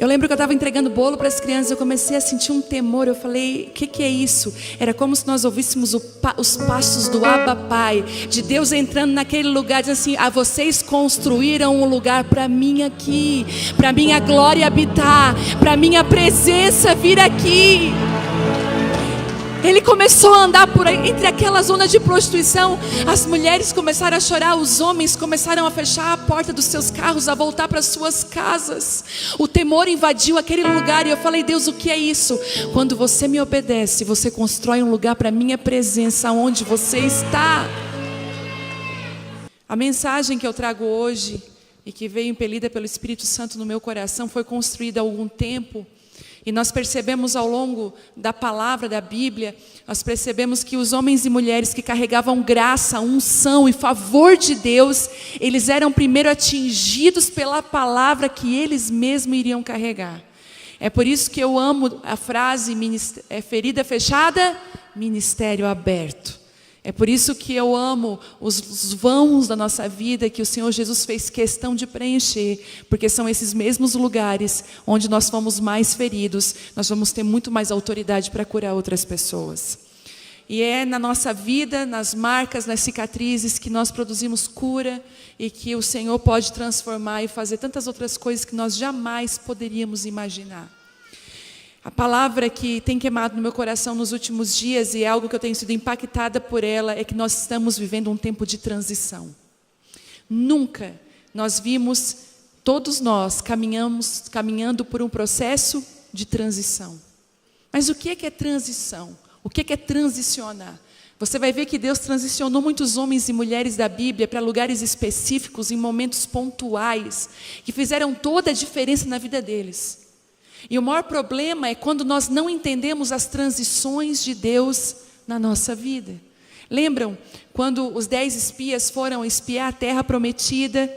Eu lembro que eu estava entregando bolo para as crianças, eu comecei a sentir um temor. Eu falei, o que é isso? Era como se nós ouvíssemos os passos do Abba Pai, de Deus entrando naquele lugar, dizendo assim: vocês construíram um lugar para mim aqui, para minha glória habitar, para minha presença vir aqui. Ele começou a andar por aí, entre aquela zona de prostituição. As mulheres começaram a chorar, os homens começaram a fechar a porta dos seus carros, a voltar para suas casas. O temor invadiu aquele lugar e eu falei: Deus, o que é isso? Quando você me obedece, você constrói um lugar para a minha presença, onde você está. A mensagem que eu trago hoje e que veio impelida pelo Espírito Santo no meu coração foi construída há algum tempo. E nós percebemos ao longo da palavra da Bíblia, nós percebemos que os homens e mulheres que carregavam graça, unção e favor de Deus, eles eram primeiro atingidos pela palavra que eles mesmos iriam carregar. É por isso que eu amo a frase, ferida fechada, ministério aberto. É por isso que eu amo os vãos da nossa vida que o Senhor Jesus fez questão de preencher, porque são esses mesmos lugares onde nós fomos mais feridos, nós vamos ter muito mais autoridade para curar outras pessoas. E é na nossa vida, nas marcas, nas cicatrizes que nós produzimos cura e que o Senhor pode transformar e fazer tantas outras coisas que nós jamais poderíamos imaginar. A palavra que tem queimado no meu coração nos últimos dias, e é algo que eu tenho sido impactada por ela, é que nós estamos vivendo um tempo de transição. Nunca nós vimos, todos nós caminhando por um processo de transição. Mas o que é transição? O que é transicionar? Você vai ver que Deus transicionou muitos homens e mulheres da Bíblia para lugares específicos, em momentos pontuais, que fizeram toda a diferença na vida deles. E o maior problema é quando nós não entendemos as transições de Deus na nossa vida. Lembram quando os 10 espias foram espiar a terra prometida?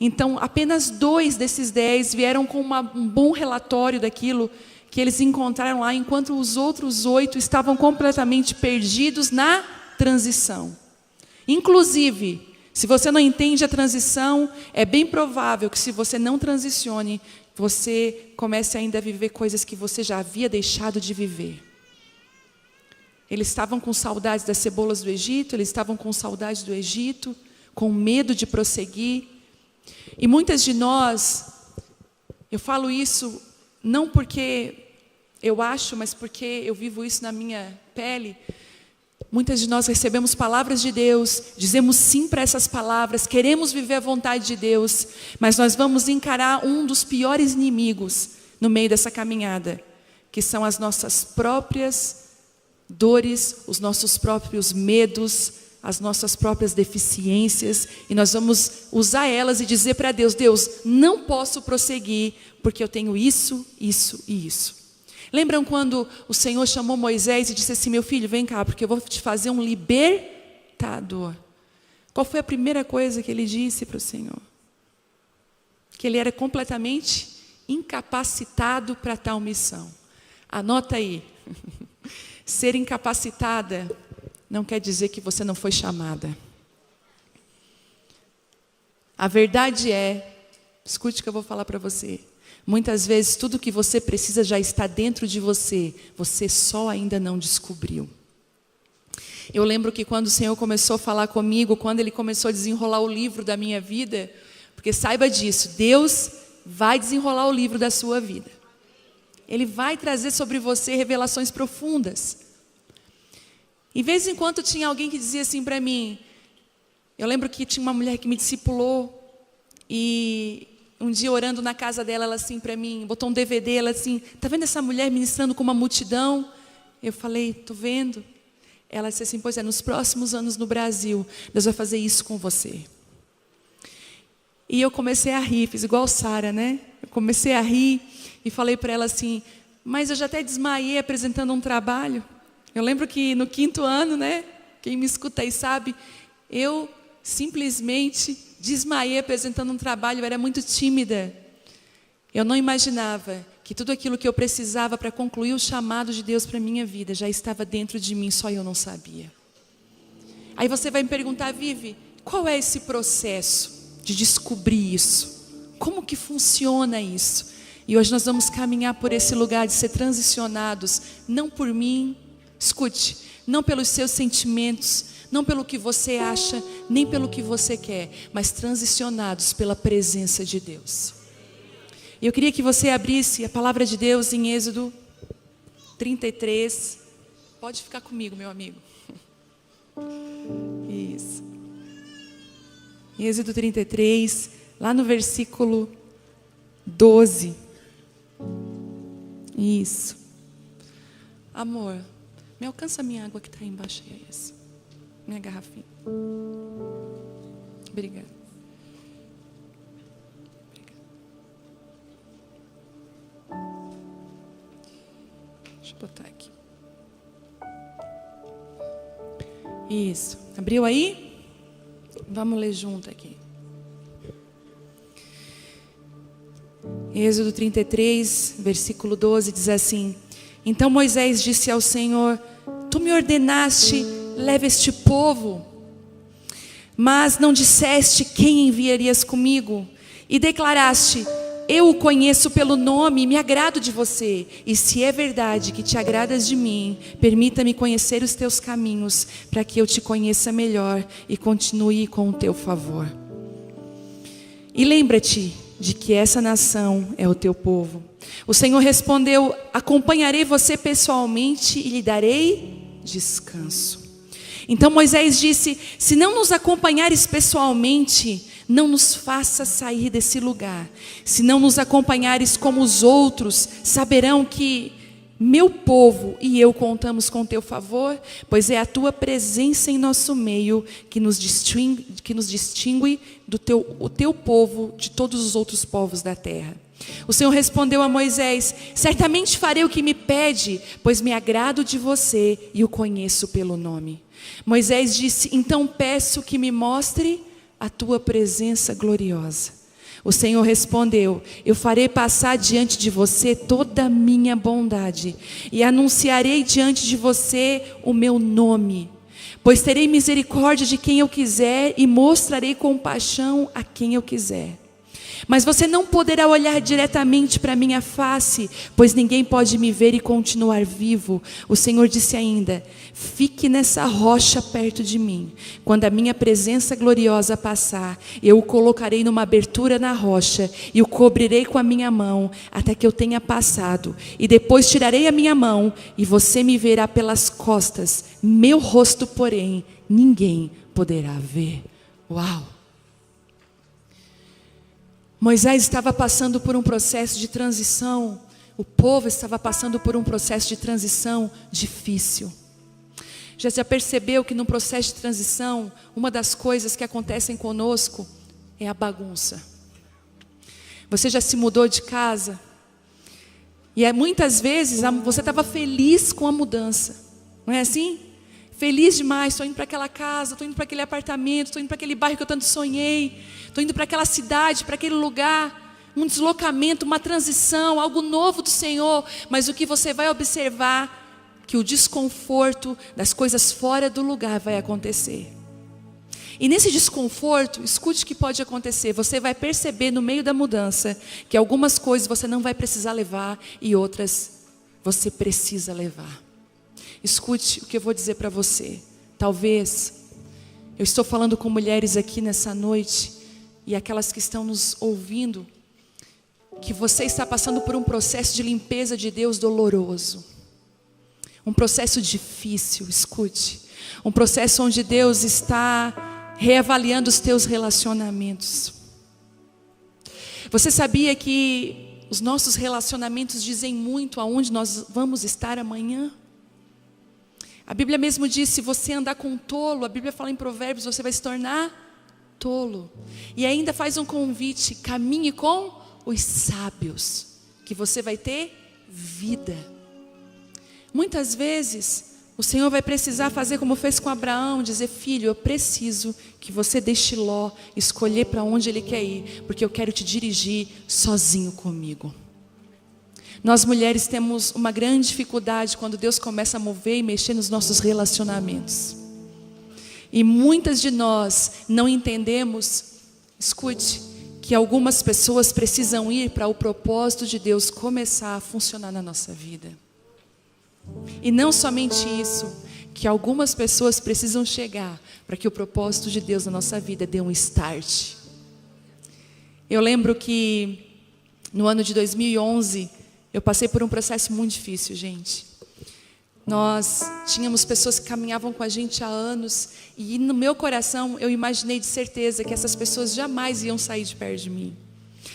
Então apenas 2 desses 10 vieram com um bom relatório daquilo que eles encontraram lá, enquanto os outros 8 estavam completamente perdidos na transição. Inclusive, se você não entende a transição, é bem provável que se você não transicione, você comece ainda a viver coisas que você já havia deixado de viver. Eles estavam com saudades das cebolas do Egito, eles estavam com saudades do Egito, com medo de prosseguir. E muitas de nós, eu falo isso não porque eu acho, mas porque eu vivo isso na minha pele. Muitas de nós recebemos palavras de Deus, dizemos sim para essas palavras, queremos viver a vontade de Deus, mas nós vamos encarar um dos piores inimigos no meio dessa caminhada, que são as nossas próprias dores, os nossos próprios medos, as nossas próprias deficiências, e nós vamos usar elas e dizer para Deus: Deus, não posso prosseguir, porque eu tenho isso, isso e isso. Lembram quando o Senhor chamou Moisés e disse assim: meu filho, vem cá, porque eu vou te fazer um libertador. Qual foi a primeira coisa que ele disse para o Senhor? Que ele era completamente incapacitado para tal missão. Anota aí. Ser incapacitada não quer dizer que você não foi chamada. A verdade é, escute o que eu vou falar para você. Muitas vezes tudo que você precisa já está dentro de você, você só ainda não descobriu. Eu lembro que quando o Senhor começou a falar comigo, quando Ele começou a desenrolar o livro da minha vida, porque saiba disso, Deus vai desenrolar o livro da sua vida. Ele vai trazer sobre você revelações profundas. E de vez em quando tinha alguém que dizia assim para mim, eu lembro que tinha uma mulher que me discipulou, e um dia orando na casa dela, ela assim para mim, botou um DVD, ela assim: tá vendo essa mulher ministrando com uma multidão? Eu falei: tô vendo. Ela disse assim: pois é, nos próximos anos no Brasil, Deus vai fazer isso com você. E eu comecei a rir, fiz igual Sara, né? Eu comecei a rir e falei para ela assim: mas eu já até desmaiei apresentando um trabalho. Eu lembro que no 5º ano, né? Quem me escuta aí sabe, eu simplesmente desmaiei apresentando um trabalho, eu era muito tímida. Eu não imaginava que tudo aquilo que eu precisava para concluir o chamado de Deus para a minha vida já estava dentro de mim, só eu não sabia. Aí você vai me perguntar: Vivi, qual é esse processo de descobrir isso? Como que funciona isso? E hoje nós vamos caminhar por esse lugar de ser transicionados, não por mim, escute, não pelos seus sentimentos, não pelo que você acha, nem pelo que você quer, mas transicionados pela presença de Deus. E eu queria que você abrisse a palavra de Deus em Êxodo 33. Pode ficar comigo, meu amigo. Isso. Em Êxodo 33, lá no versículo 12. Isso. Amor, me alcança a minha água que está aí embaixo. É isso. Minha garrafinha. Obrigada. Deixa eu botar aqui. Isso. Abriu aí? Vamos ler junto aqui. Êxodo 33, versículo 12, diz assim: Então Moisés disse ao Senhor: Tu me ordenaste, leva este povo, mas não disseste quem enviarias comigo, e declaraste: Eu o conheço pelo nome e me agrado de você. E se é verdade que te agradas de mim, permita-me conhecer os teus caminhos, para que eu te conheça melhor e continue com o teu favor. E lembra-te de que essa nação é o teu povo. O Senhor respondeu: Acompanharei você pessoalmente e lhe darei descanso. Então Moisés disse: Se não nos acompanhares pessoalmente, não nos faça sair desse lugar. Se não nos acompanhares como os outros, saberão que meu povo e eu contamos com teu favor, pois é a tua presença em nosso meio que nos distingue do teu povo de todos os outros povos da terra. O Senhor respondeu a Moisés: Certamente farei o que me pede, pois me agrado de você e o conheço pelo nome. Moisés disse: Então peço que me mostre a tua presença gloriosa. O Senhor respondeu: Eu farei passar diante de você toda a minha bondade e anunciarei diante de você o meu nome. Pois terei misericórdia de quem eu quiser e mostrarei compaixão a quem eu quiser. Mas você não poderá olhar diretamente para minha face, pois ninguém pode me ver e continuar vivo. O Senhor disse ainda: Fique nessa rocha perto de mim. Quando a minha presença gloriosa passar, eu o colocarei numa abertura na rocha e o cobrirei com a minha mão até que eu tenha passado. E depois tirarei a minha mão e você me verá pelas costas. Meu rosto, porém, ninguém poderá ver. Uau! Moisés estava passando por um processo de transição, o povo estava passando por um processo de transição difícil. Já percebeu que no processo de transição, uma das coisas que acontecem conosco é a bagunça. Você já se mudou de casa e muitas vezes você estava feliz com a mudança, não é assim? Feliz demais, estou indo para aquela casa, estou indo para aquele apartamento, estou indo para aquele bairro que eu tanto sonhei, estou indo para aquela cidade, para aquele lugar, um deslocamento, uma transição, algo novo do Senhor. Mas o que você vai observar, que o desconforto das coisas fora do lugar vai acontecer. E nesse desconforto, escute o que pode acontecer. Você vai perceber no meio da mudança que algumas coisas você não vai precisar levar e outras você precisa levar. Escute o que eu vou dizer para você. Talvez, eu estou falando com mulheres aqui nessa noite, e aquelas que estão nos ouvindo, que você está passando por um processo de limpeza de Deus doloroso. Um processo difícil, escute. Um processo onde Deus está reavaliando os teus relacionamentos. Você sabia que os nossos relacionamentos dizem muito aonde nós vamos estar amanhã? A Bíblia mesmo diz: se você andar com um tolo, a Bíblia fala em Provérbios, você vai se tornar tolo. E ainda faz um convite: caminhe com os sábios, que você vai ter vida. Muitas vezes o Senhor vai precisar fazer como fez com Abraão, dizer: filho, eu preciso que você deixe Ló escolher para onde ele quer ir, porque eu quero te dirigir sozinho comigo. Nós mulheres temos uma grande dificuldade quando Deus começa a mover e mexer nos nossos relacionamentos. E muitas de nós não entendemos, escute, que que algumas pessoas precisam ir para o propósito de Deus começar a funcionar na nossa vida. E não somente isso, que algumas pessoas precisam chegar para que o propósito de Deus na nossa vida dê um start. Eu lembro que no ano de 2011, eu passei por um processo muito difícil, gente. Nós tínhamos pessoas que caminhavam com a gente há anos, e no meu coração eu imaginei de certeza que essas pessoas jamais iam sair de perto de mim.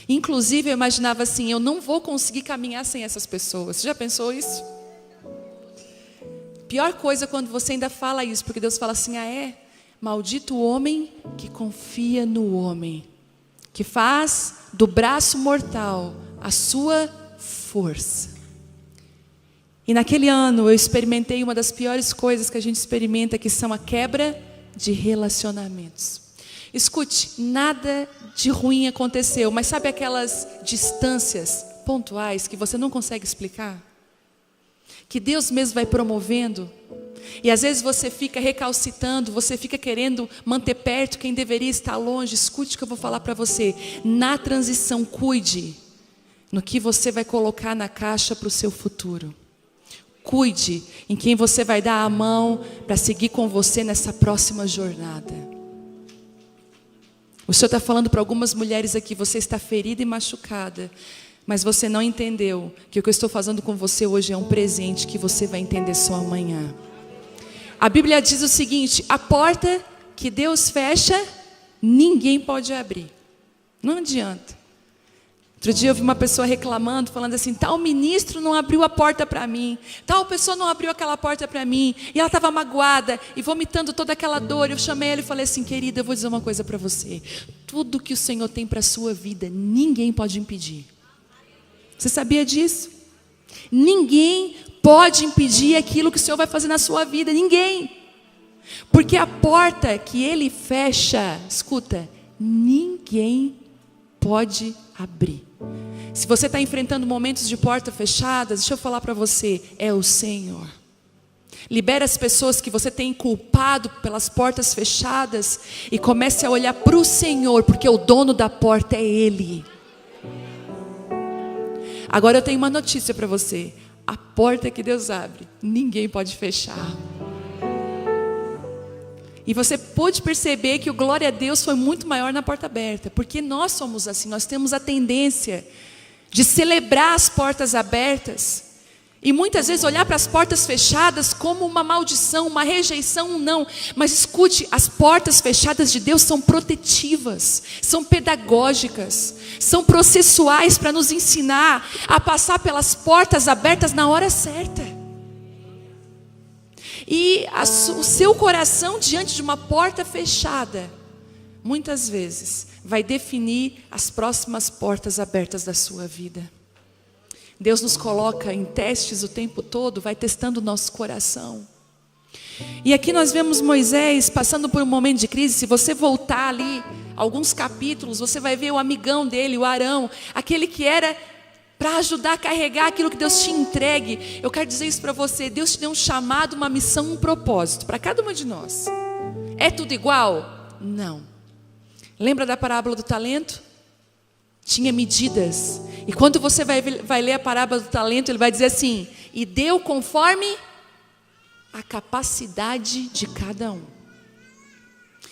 Inclusive eu imaginava assim, eu não vou conseguir caminhar sem essas pessoas. Você já pensou isso? Pior coisa é quando você ainda fala isso, porque Deus fala assim, maldito o homem que confia no homem, que faz do braço mortal a sua força. E naquele ano eu experimentei uma das piores coisas que a gente experimenta, que são a quebra de relacionamentos. Escute, nada de ruim aconteceu, mas sabe aquelas distâncias pontuais que você não consegue explicar? Que Deus mesmo vai promovendo, e às vezes você fica recalcitando, você fica querendo manter perto quem deveria estar longe. Escute o que eu vou falar para você. Na transição, cuide no que você vai colocar na caixa para o seu futuro. Cuide em quem você vai dar a mão para seguir com você nessa próxima jornada. O Senhor está falando para algumas mulheres aqui, você está ferida e machucada, mas você não entendeu que o que eu estou fazendo com você hoje é um presente que você vai entender só amanhã. A Bíblia diz o seguinte, a porta que Deus fecha, ninguém pode abrir. Não adianta. Outro dia eu vi uma pessoa reclamando, falando assim, tal ministro não abriu a porta para mim, tal pessoa não abriu aquela porta para mim, e ela estava magoada, e vomitando toda aquela dor. Eu chamei ela e falei assim, querida, eu vou dizer uma coisa para você, tudo que o Senhor tem para a sua vida, ninguém pode impedir. Você sabia disso? Ninguém pode impedir aquilo que o Senhor vai fazer na sua vida, ninguém. Porque a porta que Ele fecha, escuta, ninguém pode abrir. Se você está enfrentando momentos de porta fechadas, deixa eu falar para você, é o Senhor. Libera as pessoas que você tem culpado pelas portas fechadas e comece a olhar para o Senhor, porque o dono da porta é Ele. Agora eu tenho uma notícia para você. A porta que Deus abre, ninguém pode fechar. E você pôde perceber que o glória a Deus foi muito maior na porta aberta. Porque nós somos assim, nós temos a tendência de celebrar as portas abertas. E muitas vezes olhar para as portas fechadas como uma maldição, uma rejeição, um não. Mas escute, as portas fechadas de Deus são protetivas, são pedagógicas, são processuais para nos ensinar a passar pelas portas abertas na hora certa. E o seu coração diante de uma porta fechada, muitas vezes, vai definir as próximas portas abertas da sua vida. Deus nos coloca em testes o tempo todo, vai testando o nosso coração. E aqui nós vemos Moisés passando por um momento de crise. Se você voltar ali, alguns capítulos, você vai ver o amigão dele, o Arão, aquele que era para ajudar a carregar aquilo que Deus te entregue. Eu quero dizer isso para você, Deus te deu um chamado, uma missão, um propósito, para cada uma de nós. É tudo igual? Não. Lembra da parábola do talento? Tinha medidas. E quando você vai ler a parábola do talento, ele vai dizer assim, e deu conforme a capacidade de cada um.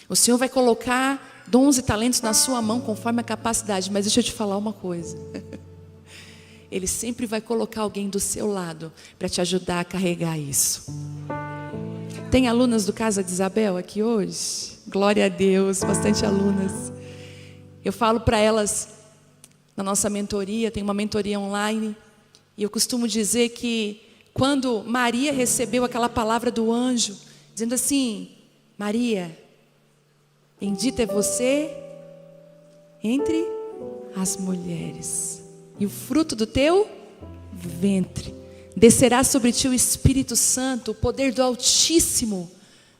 O Senhor vai colocar dons e talentos na sua mão conforme a capacidade, mas deixa eu te falar uma coisa. Ele sempre vai colocar alguém do seu lado para te ajudar a carregar isso. Tem alunas do Casa de Isabel aqui hoje? Glória a Deus, bastante alunas. Eu falo para elas, na nossa mentoria, tem uma mentoria online, e eu costumo dizer que quando Maria recebeu aquela palavra do anjo, dizendo assim, Maria, bendita é você entre as mulheres, e o fruto do teu ventre, descerá sobre ti o Espírito Santo, o poder do Altíssimo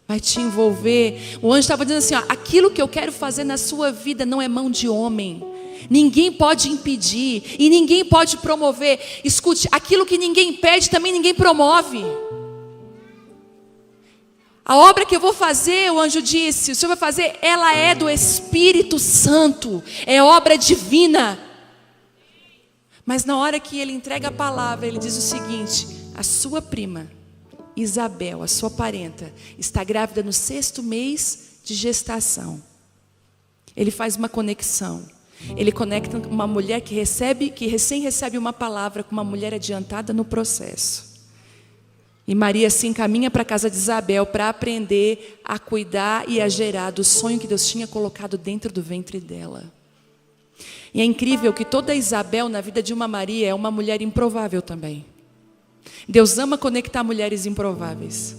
vai te envolver. O anjo estava dizendo assim, aquilo que eu quero fazer na sua vida não é mão de homem, ninguém pode impedir, e ninguém pode promover. Escute, aquilo que ninguém pede, também ninguém promove. A obra que eu vou fazer, o anjo disse, o Senhor vai fazer, ela é do Espírito Santo, é obra divina. Mas na hora que ele entrega a palavra, ele diz o seguinte: a sua prima, Isabel, a sua parenta, está grávida no 6º mês de gestação. Ele faz uma conexão. Ele conecta uma mulher que recém recebe uma palavra com uma mulher adiantada no processo. E Maria se encaminha para a casa de Isabel para aprender a cuidar e a gerar do sonho que Deus tinha colocado dentro do ventre dela. E é incrível que toda Isabel na vida de uma Maria é uma mulher improvável também. Deus ama conectar mulheres improváveis.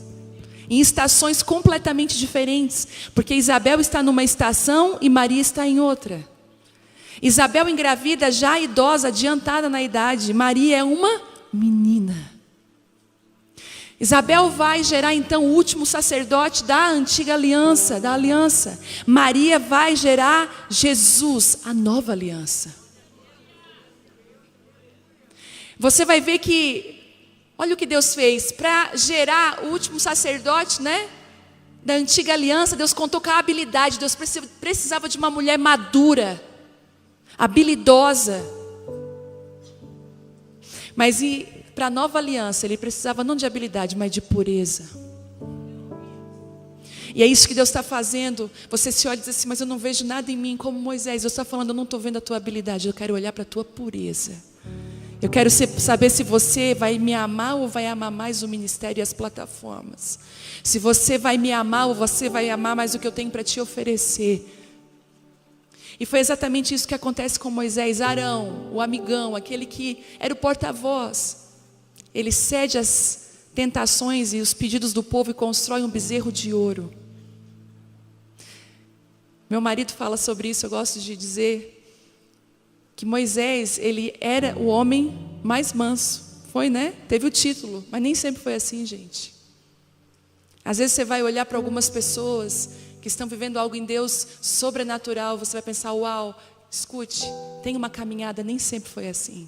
Em estações completamente diferentes. Porque Isabel está numa estação e Maria está em outra. Isabel engravida já idosa, adiantada na idade. Maria é uma menina. Isabel vai gerar então o último sacerdote da antiga aliança, da aliança. Maria vai gerar Jesus, a nova aliança. Você vai ver que, olha o que Deus fez, para gerar o último sacerdote, né? Da antiga aliança, Deus contou com a habilidade. Deus precisava de uma mulher madura, habilidosa. Mas para a nova aliança, ele precisava não de habilidade, mas de pureza. E é isso que Deus está fazendo. Você se olha e diz assim: mas eu não vejo nada em mim como Moisés. Deus está falando: eu não estou vendo a tua habilidade, eu quero olhar para a tua pureza. Eu quero saber se você vai me amar ou vai amar mais o ministério e as plataformas. Se você vai me amar ou você vai amar mais o que eu tenho para te oferecer. E foi exatamente isso que acontece com Moisés. Arão, o amigão, aquele que era o porta-voz. Ele cede às tentações e os pedidos do povo e constrói um bezerro de ouro. Meu marido fala sobre isso, eu gosto de dizer que Moisés, ele era o homem mais manso. Foi, né? Teve o título, mas nem sempre foi assim, gente. Às vezes você vai olhar para algumas pessoas que estão vivendo algo em Deus sobrenatural, você vai pensar: uau, escute, tem uma caminhada, nem sempre foi assim.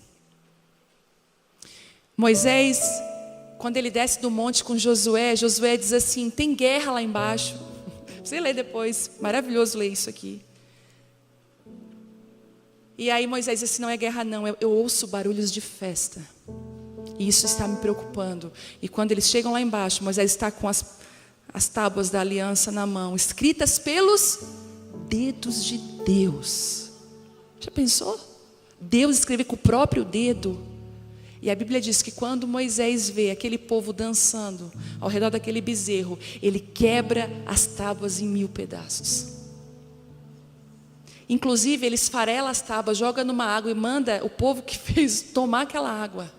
Moisés, quando ele desce do monte com Josué, Josué diz assim: tem guerra lá embaixo. Você lê depois, maravilhoso ler isso aqui. E aí Moisés diz assim: não é guerra não, eu ouço barulhos de festa. E isso está me preocupando. E quando eles chegam lá embaixo, Moisés está com as tábuas da aliança na mão, escritas pelos dedos de Deus. Já pensou? Deus escrever com o próprio dedo. E a Bíblia diz que quando Moisés vê aquele povo dançando ao redor daquele bezerro, ele quebra as tábuas em 1000 pedaços. Inclusive ele esfarela as tábuas, joga numa água e manda o povo que fez tomar aquela água.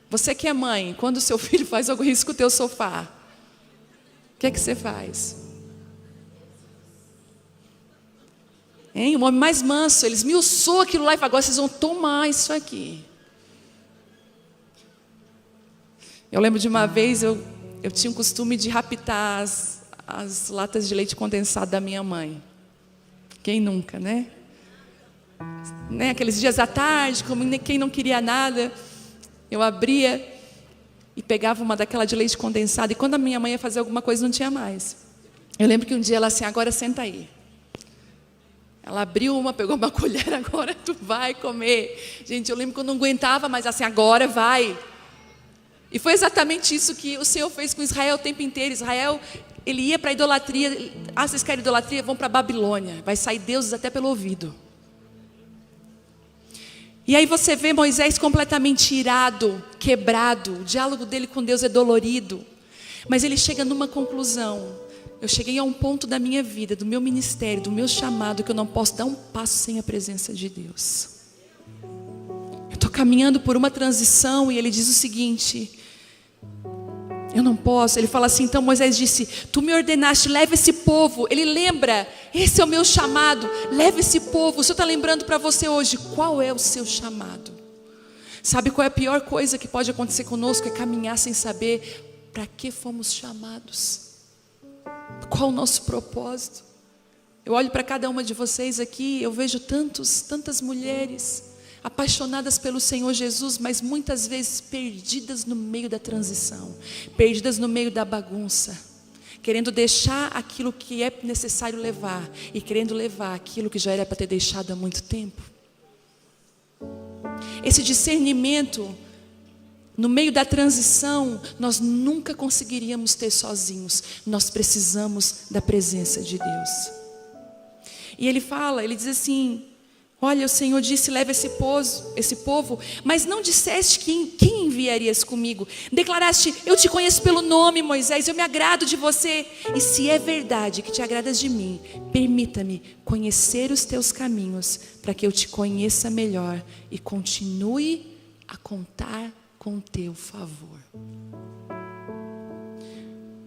Você que é mãe, quando o seu filho faz algo risco com o teu sofá, o que é que você faz? Hein? O homem mais manso, ele esmiuçou aquilo lá e falou: agora vocês vão tomar isso aqui. Eu lembro de uma vez, eu tinha o costume de raptar as latas de leite condensado da minha mãe. Quem nunca, né? Aqueles dias à tarde, como quem não queria nada, eu abria e pegava uma daquela de leite condensado. E quando a minha mãe ia fazer alguma coisa, não tinha mais. Eu lembro que um dia ela assim: agora senta aí. Ela abriu uma, pegou uma colher: agora tu vai comer. Gente, eu lembro que eu não aguentava, mas assim: agora vai. E foi exatamente isso que o Senhor fez com Israel o tempo inteiro. Israel, ele ia para a idolatria. Ah, vocês querem idolatria? Vão para a Babilônia. Vai sair deuses até pelo ouvido. E aí você vê Moisés completamente irado, quebrado. O diálogo dele com Deus é dolorido. Mas ele chega numa conclusão: eu cheguei a um ponto da minha vida, do meu ministério, do meu chamado, que eu não posso dar um passo sem a presença de Deus. Eu estou caminhando por uma transição. E ele diz o seguinte: eu não posso. Ele fala assim: então Moisés disse: tu me ordenaste, leva esse povo. Ele lembra: esse é o meu chamado, leva esse povo. O Senhor está lembrando para você hoje qual é o seu chamado. Sabe qual é a pior coisa que pode acontecer conosco? É caminhar sem saber para que fomos chamados, qual o nosso propósito. Eu olho para cada uma de vocês aqui, eu vejo tantas mulheres apaixonadas pelo Senhor Jesus, mas muitas vezes perdidas no meio da transição, perdidas no meio da bagunça, querendo deixar aquilo que é necessário levar e querendo levar aquilo que já era para ter deixado há muito tempo. Esse discernimento, no meio da transição, nós nunca conseguiríamos ter sozinhos. Nós precisamos da presença de Deus. E ele diz assim: olha, o Senhor disse, leva esse povo, mas não disseste quem enviarias comigo. Declaraste, eu te conheço pelo nome, Moisés, eu me agrado de você. E se é verdade que te agradas de mim, permita-me conhecer os teus caminhos, para que eu te conheça melhor e continue a contar com o teu favor.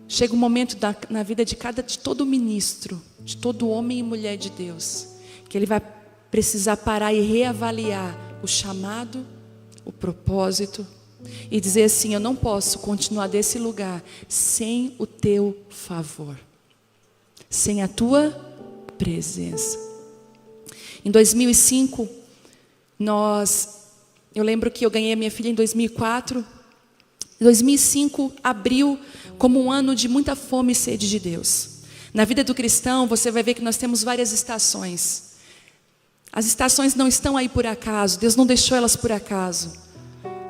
Chega um momento na vida de todo ministro, de todo homem e mulher de Deus, que ele vai precisar parar e reavaliar o chamado, o propósito, e dizer assim: eu não posso continuar desse lugar sem o teu favor, sem a tua presença. Em 2005, eu lembro que eu ganhei a minha filha em 2004. 2005 abriu como um ano de muita fome e sede de Deus. Na vida do cristão, você vai ver que nós temos várias estações. As estações não estão aí por acaso, Deus não deixou elas por acaso.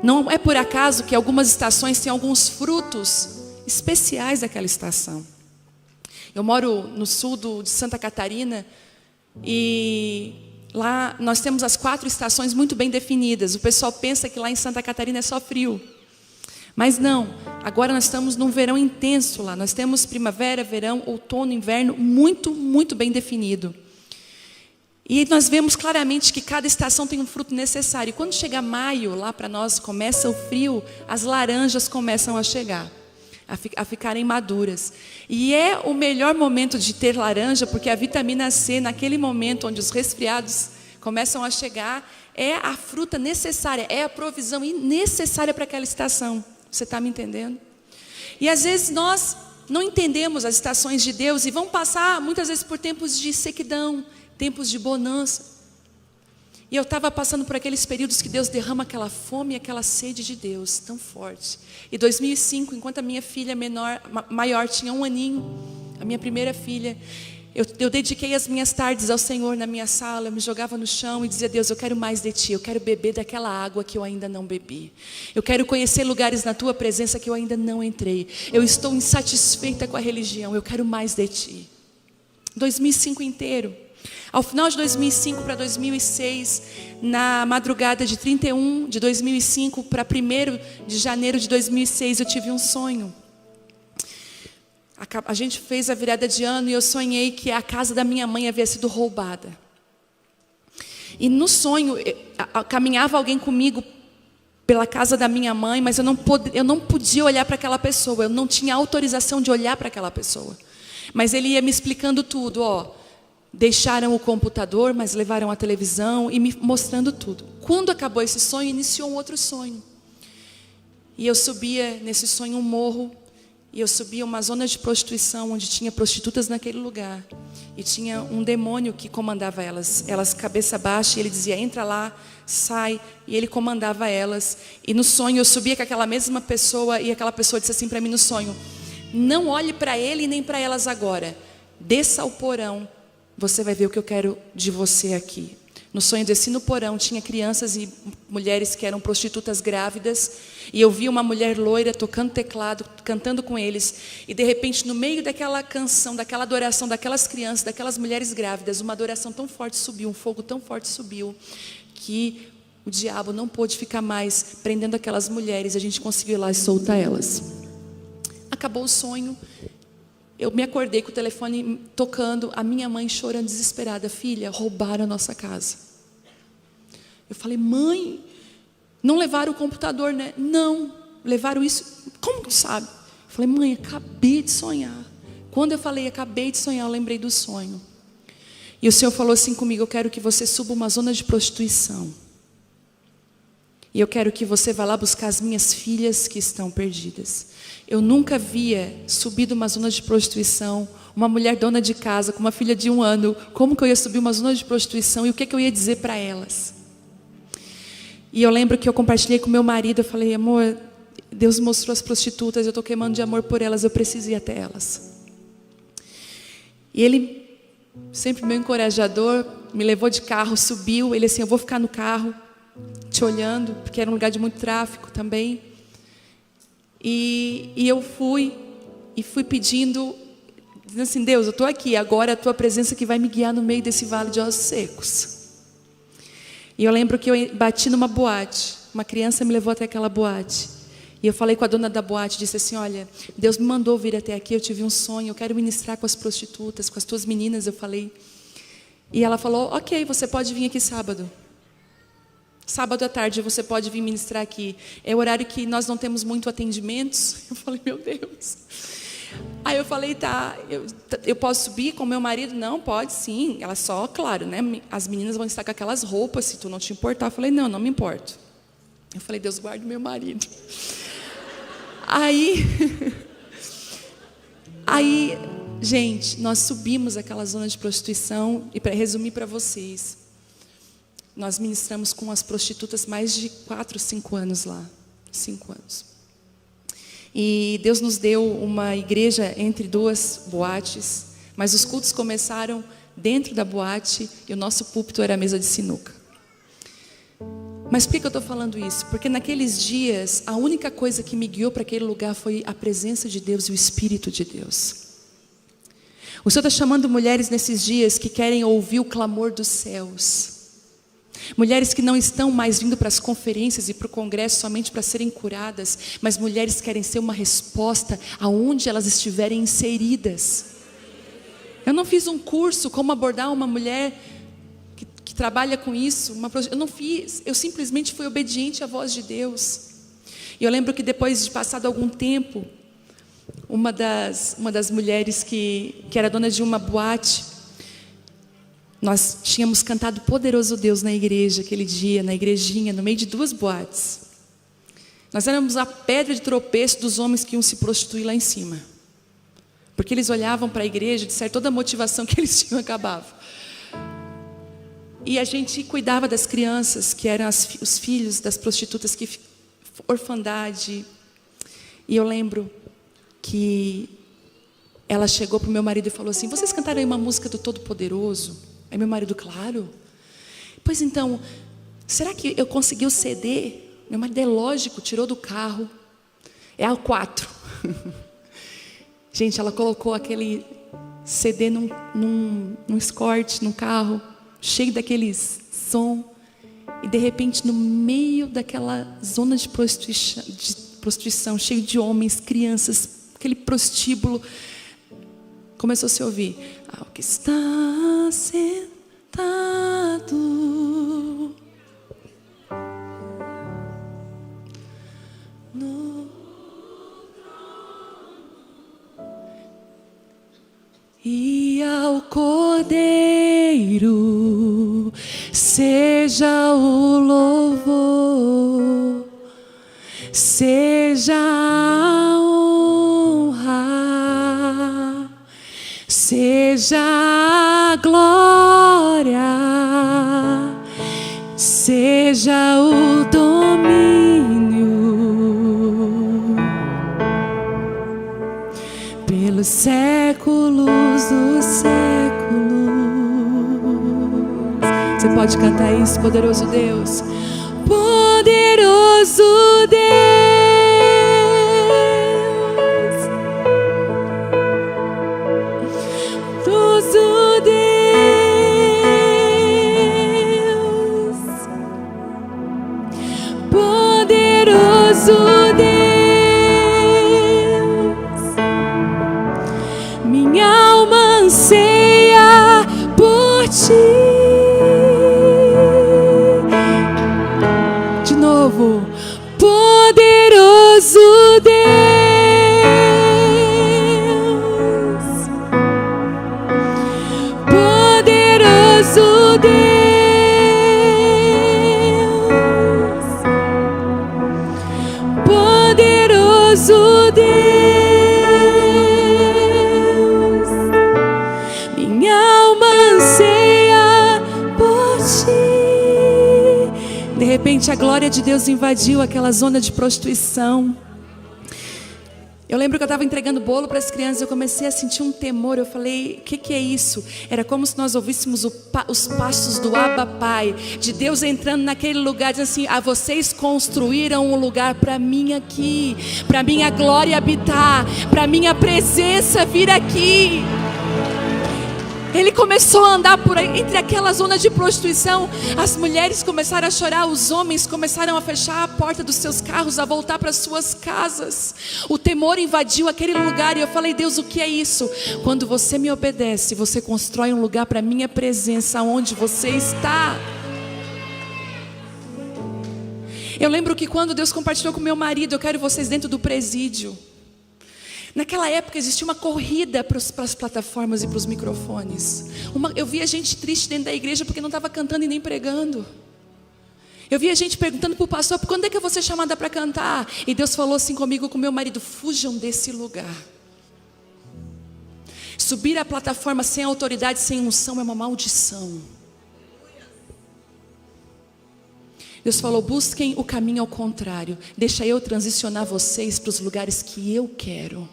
Não é por acaso que algumas estações têm alguns frutos especiais daquela estação. Eu moro no sul de Santa Catarina e lá nós temos as 4 estações muito bem definidas. O pessoal pensa que lá em Santa Catarina é só frio. Mas não, agora nós estamos num verão intenso lá. Nós temos primavera, verão, outono, inverno, muito, muito bem definido. E nós vemos claramente que cada estação tem um fruto necessário. E quando chega maio, lá para nós começa o frio, as laranjas começam a chegar, a ficarem maduras. E é o melhor momento de ter laranja, porque a vitamina C, naquele momento onde os resfriados começam a chegar, é a fruta necessária, é a provisão necessária para aquela estação. Você está me entendendo? E às vezes nós não entendemos as estações de Deus e vamos passar muitas vezes por tempos de sequidão, tempos de bonança. E eu estava passando por aqueles períodos que Deus derrama aquela fome e aquela sede de Deus tão forte. E 2005, enquanto a minha filha maior tinha 1 aninho, a minha primeira filha, eu dediquei as minhas tardes ao Senhor na minha sala, eu me jogava no chão e dizia: Deus, eu quero mais de Ti, eu quero beber daquela água que eu ainda não bebi. Eu quero conhecer lugares na Tua presença que eu ainda não entrei. Eu estou insatisfeita com a religião, eu quero mais de Ti. 2005 inteiro. Ao final de 2005 para 2006, na madrugada de 31 de 2005 para 1º de janeiro de 2006, eu tive um sonho. A gente fez a virada de ano e eu sonhei que a casa da minha mãe havia sido roubada. E no sonho, caminhava alguém comigo pela casa da minha mãe, mas eu não podia olhar para aquela pessoa, eu não tinha autorização de olhar para aquela pessoa. Mas ele ia me explicando tudo, deixaram o computador, mas levaram a televisão e me mostrando tudo. Quando acabou esse sonho, iniciou um outro sonho. E eu subia nesse sonho um morro, e eu subia uma zona de prostituição, onde tinha prostitutas naquele lugar. E tinha um demônio que comandava elas cabeça baixa, e ele dizia: entra lá, sai, e ele comandava elas. E no sonho eu subia com aquela mesma pessoa, e aquela pessoa disse assim para mim no sonho: não olhe para ele nem para elas agora, desça ao porão, você vai ver o que eu quero de você aqui. No sonho desci no porão, tinha crianças e mulheres que eram prostitutas grávidas, e eu vi uma mulher loira tocando teclado, cantando com eles, e de repente no meio daquela canção, daquela adoração, daquelas crianças, daquelas mulheres grávidas, uma adoração tão forte subiu, um fogo tão forte subiu, que o diabo não pôde ficar mais prendendo aquelas mulheres, a gente conseguiu ir lá e soltar elas. Acabou o sonho, eu me acordei com o telefone tocando, a minha mãe chorando desesperada: filha, roubaram a nossa casa. Eu falei: mãe, não levaram o computador, né? Não, levaram isso. Como que sabe? Eu falei: mãe, acabei de sonhar. Quando eu falei acabei de sonhar, eu lembrei do sonho. E o Senhor falou assim comigo: eu quero que você suba uma zona de prostituição. E eu quero que você vá lá buscar as minhas filhas que estão perdidas. Eu nunca via subido uma zona de prostituição, uma mulher dona de casa com uma filha de 1 ano. Como que eu ia subir uma zona de prostituição e o que eu ia dizer para elas? E eu lembro que eu compartilhei com meu marido, eu falei: amor, Deus mostrou as prostitutas, eu estou queimando de amor por elas, eu preciso ir até elas. E ele, sempre meu encorajador, me levou de carro, subiu. Ele assim, eu vou ficar no carro, te olhando, porque era um lugar de muito tráfico também. E eu fui pedindo, dizendo assim, Deus, eu estou aqui, agora é a tua presença que vai me guiar no meio desse vale de ossos secos. E eu lembro que eu bati numa boate, uma criança me levou até aquela boate. E eu falei com a dona da boate, disse assim, olha, Deus me mandou vir até aqui, eu tive um sonho, eu quero ministrar com as prostitutas, com as tuas meninas, eu falei. E ela falou, ok, você pode vir aqui sábado. Sábado à tarde você pode vir ministrar aqui. É o horário que nós não temos muito atendimentos. Eu falei, meu Deus. Aí eu falei, tá, eu posso subir com meu marido? Não, pode sim. Ela só, claro, né? As meninas vão estar com aquelas roupas, se tu não te importar. Eu falei, não me importo. Eu falei, Deus guarde meu marido. Aí, gente, nós subimos aquela zona de prostituição. E para resumir para vocês, nós ministramos com as prostitutas mais de 4, 5 anos lá. 5 anos. E Deus nos deu uma igreja entre 2 boates. Mas os cultos começaram dentro da boate. E o nosso púlpito era a mesa de sinuca. Mas por que eu estou falando isso? Porque naqueles dias, a única coisa que me guiou para aquele lugar foi a presença de Deus e o Espírito de Deus. O Senhor está chamando mulheres nesses dias que querem ouvir o clamor dos céus. Mulheres que não estão mais vindo para as conferências e para o congresso somente para serem curadas, mas mulheres que querem ser uma resposta aonde elas estiverem inseridas. Eu não fiz um curso como abordar uma mulher que trabalha com isso. Eu não fiz, eu simplesmente fui obediente à voz de Deus. E eu lembro que depois de passado algum tempo, uma das mulheres que era dona de uma boate, nós tínhamos cantado Poderoso Deus na igreja aquele dia, na igrejinha, no meio de 2 boates. Nós éramos a pedra de tropeço dos homens que iam se prostituir lá em cima. Porque eles olhavam para a igreja, de certo, toda a motivação que eles tinham acabava. E a gente cuidava das crianças, que eram os filhos das prostitutas, que orfandade. E eu lembro que ela chegou para o meu marido e falou assim, vocês cantaram aí uma música do Todo-Poderoso? Aí meu marido, claro. Pois então, será que eu consegui o CD? Meu marido, é lógico, tirou do carro. É A4. Gente, ela colocou aquele CD num escort, num carro, cheio daqueles som. E de repente, no meio daquela zona de prostituição, cheio de homens, crianças, aquele prostíbulo, começou a se ouvir, ao que está sentado no e ao Cordeiro seja o louvor, seja a honra, seja a glória, seja o domínio pelos séculos dos séculos. Você pode cantar isso, poderoso Deus, poderoso Deus. Deus, minha alma anseia por ti. De novo, poderoso Deus, poderoso Deus. Deus, minha alma anseia por ti. De repente a glória de Deus invadiu aquela zona de prostituição. Eu lembro que eu estava entregando bolo para as crianças, eu comecei a sentir um temor. Eu falei, o que é isso? Era como se nós ouvíssemos os passos do Abba Pai, de Deus entrando naquele lugar, dizendo assim: vocês construíram um lugar para mim aqui, para minha glória habitar, para minha presença vir aqui. Ele começou a andar por aí, entre aquela zona de prostituição. As mulheres começaram a chorar, os homens começaram a fechar a porta dos seus carros, a voltar para suas casas. O temor invadiu aquele lugar e eu falei: Deus, o que é isso? Quando você me obedece, você constrói um lugar para a minha presença, onde você está. Eu lembro que quando Deus compartilhou com meu marido: eu quero vocês dentro do presídio. Naquela época existia uma corrida para as plataformas e para os microfones. Eu via gente triste dentro da igreja porque não estava cantando e nem pregando. Eu via gente perguntando para o pastor: quando é que eu vou ser chamada para cantar? E Deus falou assim comigo, com meu marido: fujam desse lugar. Subir a plataforma sem autoridade, sem unção, é uma maldição. Deus falou: busquem o caminho ao contrário. Deixa eu transicionar vocês para os lugares que eu quero.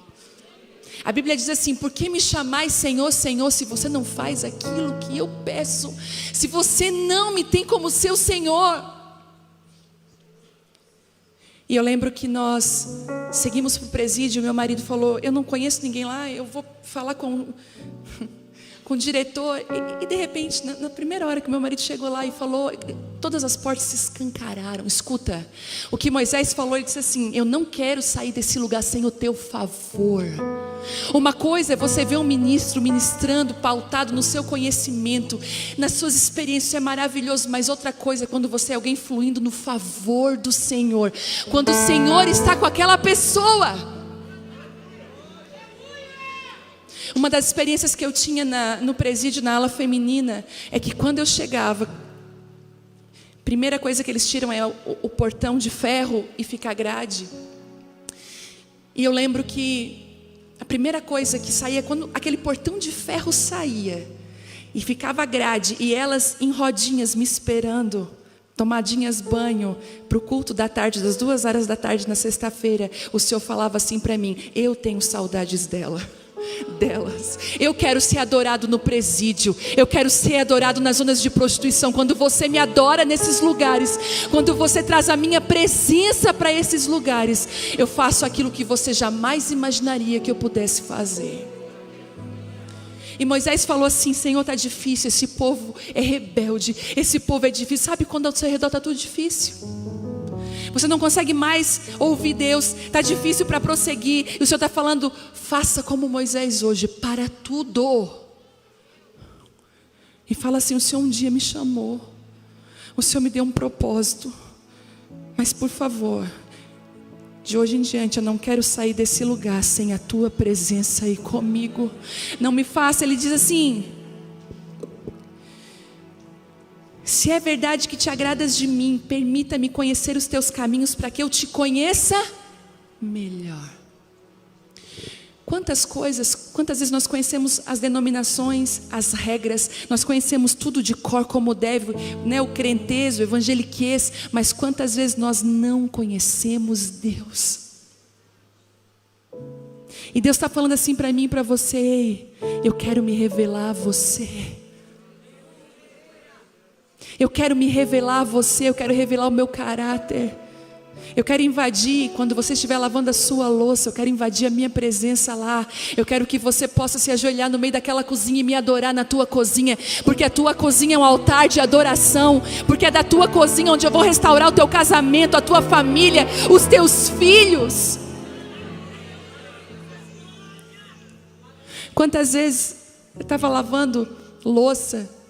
A Bíblia diz assim: por que me chamais Senhor, Senhor, se você não faz aquilo que eu peço? Se você não me tem como seu Senhor. E eu lembro que nós seguimos para o presídio. Meu marido falou: eu não conheço ninguém lá, eu vou falar com o diretor. E de repente, na primeira hora que meu marido chegou lá e falou, todas as portas se escancararam. Escuta, o que Moisés falou, ele disse assim: eu não quero sair desse lugar sem o teu favor. Uma coisa é você ver um ministro ministrando, pautado no seu conhecimento, nas suas experiências, é maravilhoso. Mas outra coisa é quando você é alguém fluindo no favor do Senhor, quando o Senhor está com aquela pessoa. Uma das experiências que eu tinha no presídio, na ala feminina, é que quando eu chegava, primeira coisa que eles tiram é o portão de ferro e fica a grade. E eu lembro que a primeira coisa que saía, quando aquele portão de ferro saía e ficava a grade, e elas em rodinhas me esperando, tomadinhas banho, para o culto da tarde, das 2 horas da tarde na sexta-feira, o Senhor falava assim para mim: eu tenho saudades delas. Eu quero ser adorado no presídio, eu quero ser adorado nas zonas de prostituição. Quando você me adora nesses lugares, quando você traz a minha presença para esses lugares, eu faço aquilo que você jamais imaginaria que eu pudesse fazer. E Moisés falou assim: Senhor, está difícil, esse povo é rebelde, esse povo é difícil. Sabe quando ao seu redor está tudo difícil? Você não consegue mais ouvir Deus, está difícil para prosseguir, e o Senhor está falando: faça como Moisés hoje, para tudo. E fala assim: o Senhor um dia me chamou, o Senhor me deu um propósito, mas por favor, de hoje em diante eu não quero sair desse lugar sem a tua presença aí comigo. Não me faça. Ele diz assim: se é verdade que te agradas de mim, permita-me conhecer os teus caminhos, para que eu te conheça melhor. Quantas vezes nós conhecemos as denominações, as regras, nós conhecemos tudo de cor como deve, né? O crentez, o evangeliquez, mas quantas vezes nós não conhecemos Deus? E Deus está falando assim para mim e para você: eu quero me revelar a você. Eu quero me revelar a você, eu quero revelar o meu caráter. Eu quero invadir, quando você estiver lavando a sua louça, eu quero invadir a minha presença lá. Eu quero que você possa se ajoelhar no meio daquela cozinha e me adorar na tua cozinha, porque a tua cozinha é um altar de adoração, porque é da tua cozinha onde eu vou restaurar o teu casamento, a tua família, os teus filhos. Quantas vezes eu estava lavando louça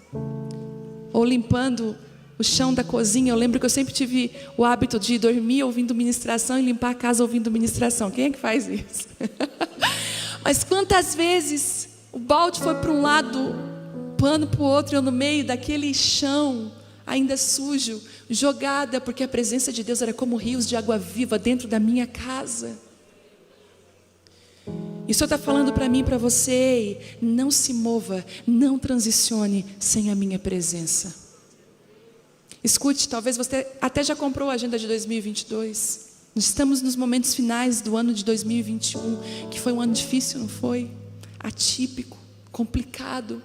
ou limpando o chão da cozinha, eu lembro que eu sempre tive o hábito de dormir ouvindo ministração e limpar a casa ouvindo ministração. Quem é que faz isso? Mas quantas vezes o balde foi para um lado, o pano para o outro, e eu no meio daquele chão ainda sujo, jogada, porque a presença de Deus era como rios de água viva dentro da minha casa. E o Senhor está falando para mim e para você: não se mova, não transicione sem a minha presença. Escute, talvez você até já comprou a agenda de 2022. Estamos nos momentos finais do ano de 2021, que foi um ano difícil, não foi? Atípico, complicado.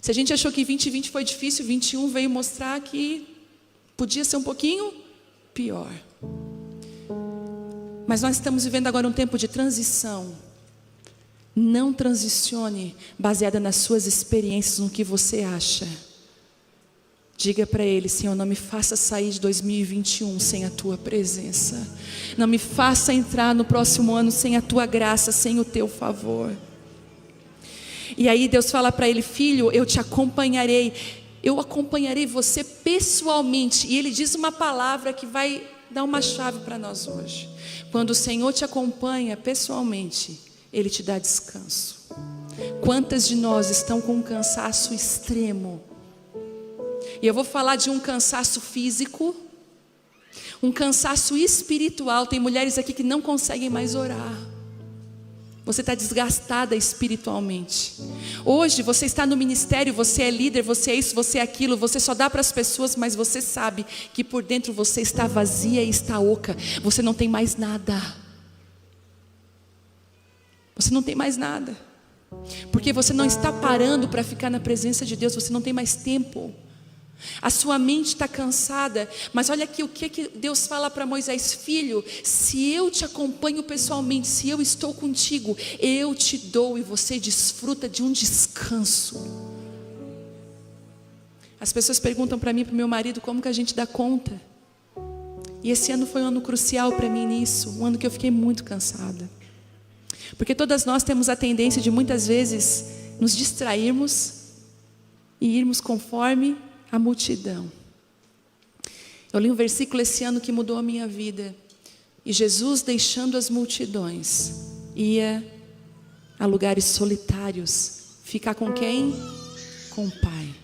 Se a gente achou que 2020 foi difícil, 21 veio mostrar que podia ser um pouquinho pior. Mas nós estamos vivendo agora um tempo de transição. Não transicione baseada nas suas experiências, no que você acha. Diga para Ele: Senhor, não me faça sair de 2021 sem a Tua presença. Não me faça entrar no próximo ano sem a Tua graça, sem o Teu favor. E aí Deus fala para ele: filho, eu te acompanharei. Eu acompanharei você pessoalmente. E Ele diz uma palavra que vai dar uma chave para nós hoje. Quando o Senhor te acompanha pessoalmente, Ele te dá descanso. Quantas de nós estão com um cansaço extremo? E eu vou falar de um cansaço físico, um cansaço espiritual. Tem mulheres aqui que não conseguem mais orar. Você está desgastada espiritualmente. Hoje você está no ministério, você é líder, você é isso, você é aquilo. Você só dá para as pessoas, mas você sabe que por dentro você está vazia e está oca. Você não tem mais nada. Você não tem mais nada. Porque você não está parando para ficar na presença de Deus. Você não tem mais tempo. A sua mente está cansada. Mas olha aqui o que Deus fala para Moisés: filho, se eu te acompanho pessoalmente, se eu estou contigo, eu te dou e você desfruta de um descanso. As pessoas perguntam para mim e para o meu marido como que a gente dá conta. E esse ano foi um ano crucial para mim nisso. Um ano que eu fiquei muito cansada. Porque todas nós temos a tendência de muitas vezes nos distrairmos e irmos conforme a multidão. Eu li um versículo esse ano que mudou a minha vida. E Jesus, deixando as multidões, ia a lugares solitários. Ficar com quem? Com o Pai.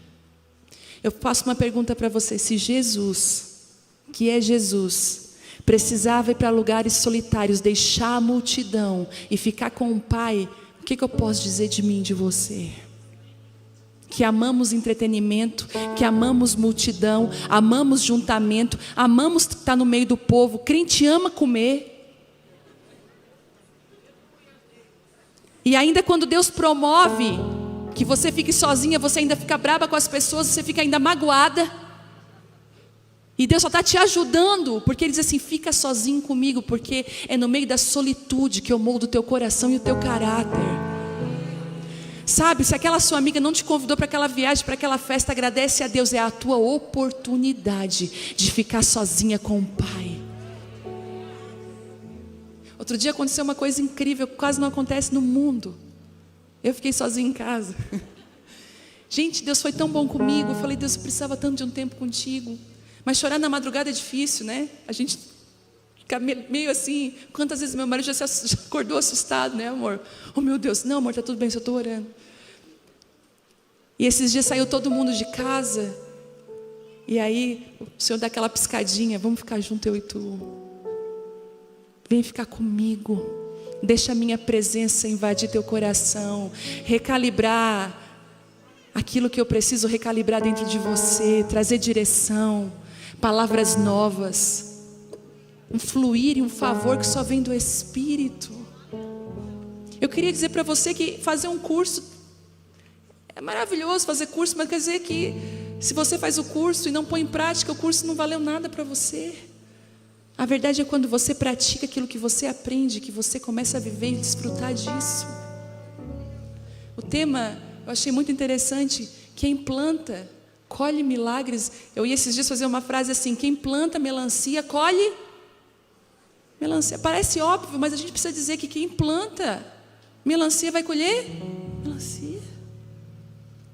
Eu faço uma pergunta para você: se Jesus, que é Jesus, precisava ir para lugares solitários, deixar a multidão e ficar com o Pai, o que eu posso dizer de mim e de você? Que amamos entretenimento, que amamos multidão, amamos juntamento, amamos estar no meio do povo. Crente ama comer. E ainda quando Deus promove que você fique sozinha, você ainda fica brava com as pessoas, você fica ainda magoada. E Deus só está te ajudando, porque Ele diz assim: fica sozinho comigo, porque é no meio da solitude que eu moldo o teu coração e o teu caráter. Sabe, se aquela sua amiga não te convidou para aquela viagem, para aquela festa, agradece a Deus. É a tua oportunidade de ficar sozinha com o Pai. Outro dia aconteceu uma coisa incrível, que quase não acontece no mundo. Eu fiquei sozinha em casa. Gente, Deus foi tão bom comigo. Eu falei: Deus, eu precisava tanto de um tempo contigo. Mas chorar na madrugada é difícil, né? A gente fica meio assim. Quantas vezes meu marido já acordou assustado, né, amor? Oh, meu Deus, não, amor, está tudo bem, só estou orando. E esses dias saiu todo mundo de casa. E aí o Senhor dá aquela piscadinha: vamos ficar junto, eu e tu. Vem ficar comigo. Deixa a minha presença invadir teu coração. Recalibrar aquilo que eu preciso recalibrar dentro de você. Trazer direção, palavras novas, um fluir e um favor que só vem do Espírito. Eu queria dizer para você que fazer um curso é maravilhoso, fazer curso, mas quer dizer que se você faz o curso e não põe em prática, o curso não valeu nada para você. A verdade é quando você pratica aquilo que você aprende, que você começa a viver e desfrutar disso. O tema eu achei muito interessante: quem planta, colhe milagres. Eu ia esses dias fazer uma frase assim: quem planta melancia, colhe melancia. Parece óbvio, mas a gente precisa dizer que quem planta melancia vai colher melancia.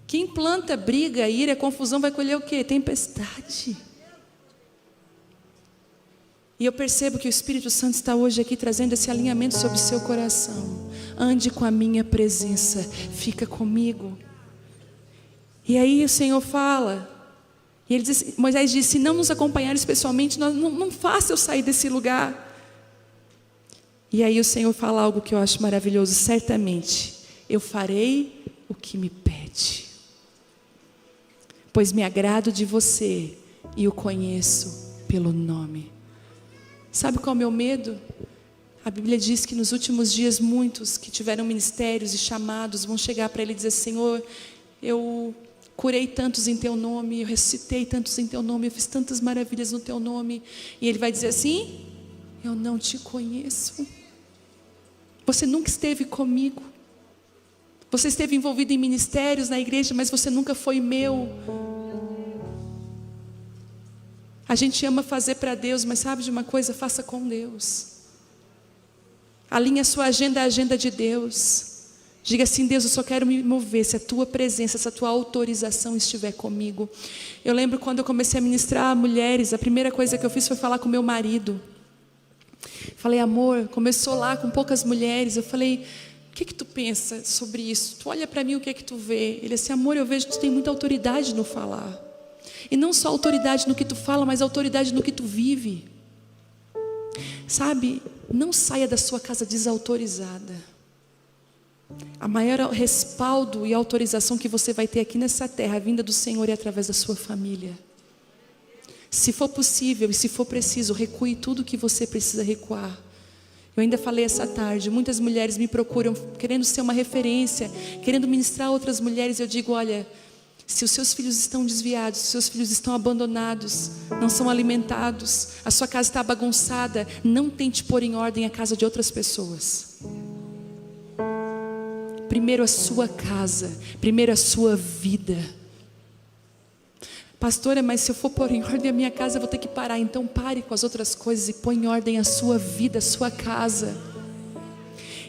Quem planta briga, ira, confusão vai colher o quê? Tempestade. E eu percebo que o Espírito Santo está hoje aqui trazendo esse alinhamento sobre o seu coração. Ande com a minha presença, fica comigo. E aí o Senhor fala, e ele diz, Moisés disse: se não nos acompanhares pessoalmente, não faça eu sair desse lugar. E aí o Senhor fala algo que eu acho maravilhoso: certamente eu farei o que me pede, pois me agrado de você e o conheço pelo nome. Sabe qual é o meu medo? A Bíblia diz que nos últimos dias muitos que tiveram ministérios e chamados vão chegar para Ele e dizer: Senhor, eu curei tantos em Teu nome, eu ressuscitei tantos em Teu nome, eu fiz tantas maravilhas no Teu nome. E Ele vai dizer assim: eu não te conheço. Você nunca esteve comigo. Você esteve envolvido em ministérios na igreja, mas você nunca foi meu. A gente ama fazer para Deus, mas sabe de uma coisa? Faça com Deus. Alinhe a sua agenda à agenda de Deus. Diga assim: Deus, eu só quero me mover se a Tua presença, se a Tua autorização estiver comigo. Eu lembro quando eu comecei a ministrar a mulheres, a primeira coisa que eu fiz foi falar com meu marido. Falei: amor, começou lá com poucas mulheres. Eu falei: o que tu pensa sobre isso? Tu olha para mim, o que tu vê? Ele disse: amor, eu vejo que tu tem muita autoridade no falar. E não só autoridade no que tu fala, mas autoridade no que tu vive. Sabe, não saia da sua casa desautorizada. A maior respaldo e autorização que você vai ter aqui nessa terra, vinda do Senhor, é através da sua família. Se for possível e se for preciso, recue tudo que você precisa recuar. Eu ainda falei essa tarde, muitas mulheres me procuram querendo ser uma referência, querendo ministrar a outras mulheres. Eu digo: olha, se os seus filhos estão desviados, se os seus filhos estão abandonados, não são alimentados, a sua casa está bagunçada, não tente pôr em ordem a casa de outras pessoas. Primeiro a sua casa, primeiro a sua vida. Pastora, mas se eu for pôr em ordem a minha casa, eu vou ter que parar. Então pare com as outras coisas e põe em ordem a sua vida, a sua casa.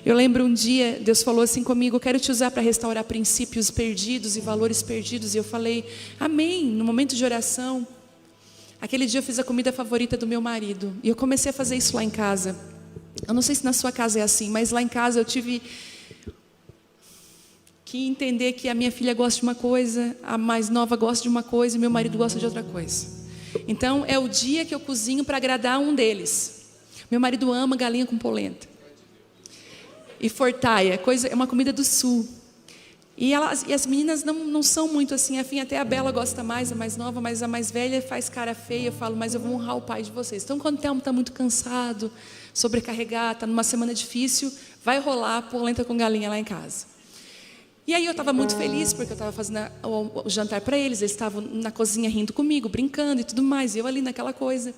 Eu lembro um dia, Deus falou assim comigo: eu quero te usar para restaurar princípios perdidos e valores perdidos. E eu falei: amém, no momento de oração. Aquele dia eu fiz a comida favorita do meu marido. E eu comecei a fazer isso lá em casa. Eu não sei se na sua casa é assim, mas lá em casa eu tive que entender que a minha filha gosta de uma coisa, a mais nova gosta de uma coisa e meu marido gosta de outra coisa. Então é o dia que eu cozinho para agradar um deles. Meu marido ama galinha com polenta e fortaia, é uma comida do sul. E as meninas não são muito assim afim, até a Bela gosta mais, a mais nova, mas a mais velha faz cara feia. Eu falo: mas eu vou honrar o pai de vocês. Então quando o Telmo está muito cansado, sobrecarregado, está numa semana difícil, vai rolar polenta com galinha lá em casa. E aí eu estava muito feliz, porque eu estava fazendo o jantar para eles. Eles estavam na cozinha rindo comigo, brincando e tudo mais, e eu ali naquela coisa.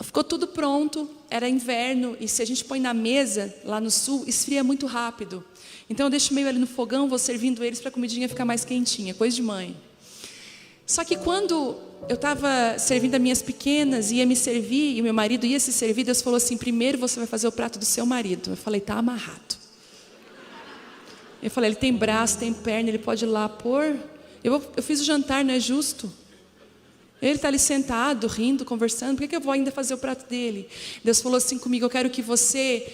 Ficou tudo pronto, era inverno, e se a gente põe na mesa, lá no sul, esfria muito rápido. Então eu deixo meio ali no fogão, vou servindo eles para a comidinha ficar mais quentinha, coisa de mãe. Só que quando eu estava servindo as minhas pequenas, ia me servir, e meu marido ia se servir, Deus falou assim: primeiro você vai fazer o prato do seu marido. Eu falei: tá amarrado. Eu falei: ele tem braço, tem perna, ele pode ir lá pôr. Eu fiz o jantar, não é justo? Ele está ali sentado, rindo, conversando. Por que eu vou ainda fazer o prato dele? Deus falou assim comigo: eu quero que você